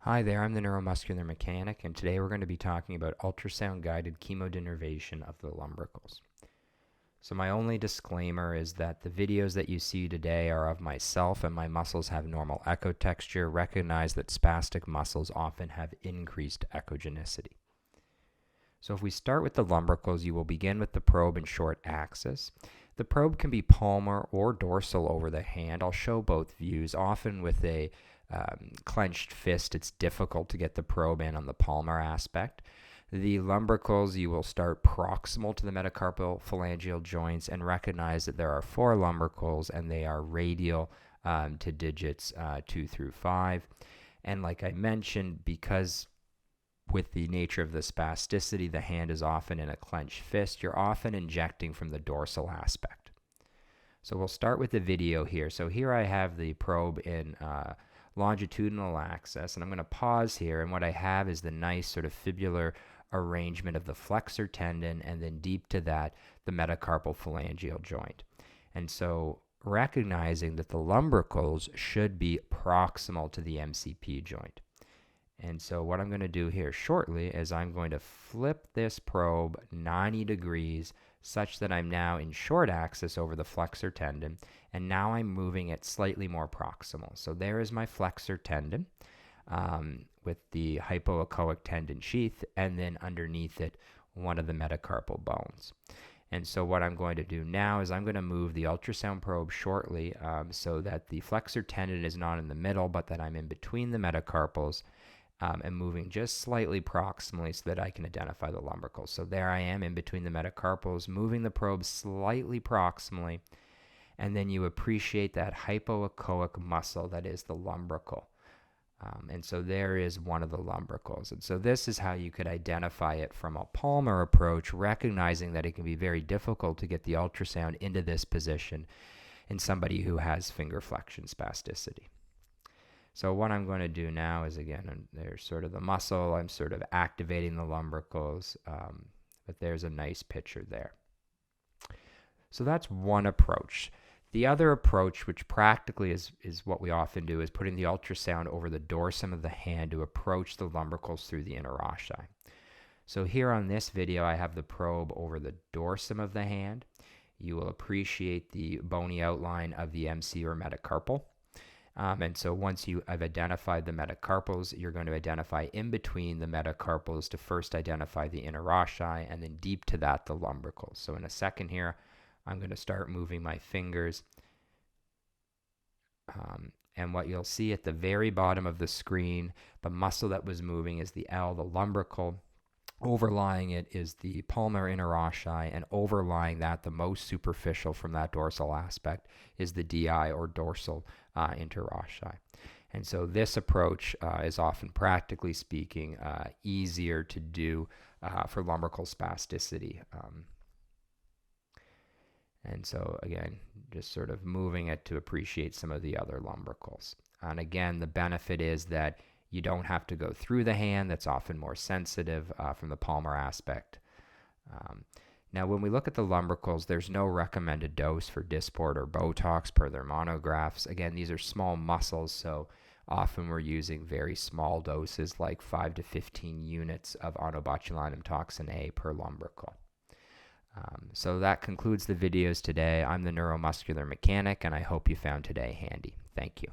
Hi there, I'm the neuromuscular mechanic, and today we're going to be talking about ultrasound-guided chemodenervation of the lumbricals. So my only disclaimer is that the videos that you see today are of myself and my muscles have normal echo texture. Recognize that spastic muscles often have increased echogenicity. So if we start with the lumbricals, you will begin with the probe in short axis. The probe can be palmar or dorsal over the hand. I'll show both views. Often with a clenched fist, it's difficult to get the probe in on the palmar aspect. The lumbricals, you will start proximal to the metacarpal phalangeal joints and recognize that there are 4 lumbricals and they are radial to digits 2 through 5. And like I mentioned, because with the nature of the spasticity, the hand is often in a clenched fist, you're often injecting from the dorsal aspect. So we'll start with the video here. So here I have the probe in longitudinal axis, and I'm going to pause here, and what I have is the nice sort of fibular arrangement of the flexor tendon, and then deep to that, the metacarpal phalangeal joint. And so recognizing that the lumbricals should be proximal to the MCP joint. And so what I'm going to do here shortly is I'm going to flip this probe 90 degrees such that I'm now in short axis over the flexor tendon, and now I'm moving it slightly more proximal. So there is my flexor tendon with the hypoechoic tendon sheath, and then underneath it, one of the metacarpal bones. And so what I'm going to do now is I'm going to move the ultrasound probe shortly so that the flexor tendon is not in the middle, but that I'm in between the metacarpals, and moving just slightly proximally so that I can identify the lumbricals. So there I am in between the metacarpals, moving the probe slightly proximally, and then you appreciate that hypoechoic muscle that is the lumbrical. And so there is one of the lumbricals. And so this is how you could identify it from a palmar approach, recognizing that it can be very difficult to get the ultrasound into this position in somebody who has finger flexion spasticity. So what I'm going to do now is, again, there's sort of the muscle. I'm sort of activating the lumbricals, but there's a nice picture there. So that's one approach. The other approach, which practically is what we often do, is putting the ultrasound over the dorsum of the hand to approach the lumbricals through the interossi. So here on this video, I have the probe over the dorsum of the hand. You will appreciate the bony outline of the MC or metacarpal. And so once you have identified the metacarpals, you're going to identify in between the metacarpals to first identify the interossi, and then deep to that, the lumbricals. So in a second here, I'm going to start moving my fingers. And what you'll see at the very bottom of the screen, the muscle that was moving is the L, the lumbrical. Overlying it is the palmar interossi, and overlying that, the most superficial from that dorsal aspect, is the DI or dorsal interossi. And so this approach is often, practically speaking, easier to do for lumbrical spasticity. And so again, just sort of moving it to appreciate some of the other lumbricals. And again, the benefit is that you don't have to go through the hand. That's often more sensitive from the palmar aspect. Now, when we look at the lumbricals, there's no recommended dose for Dysport or Botox per their monographs. Again, these are small muscles, so often we're using very small doses like 5 to 15 units of onabotulinum toxin A per lumbrical. So that concludes the videos today. I'm the neuromuscular mechanic, and I hope you found today handy. Thank you.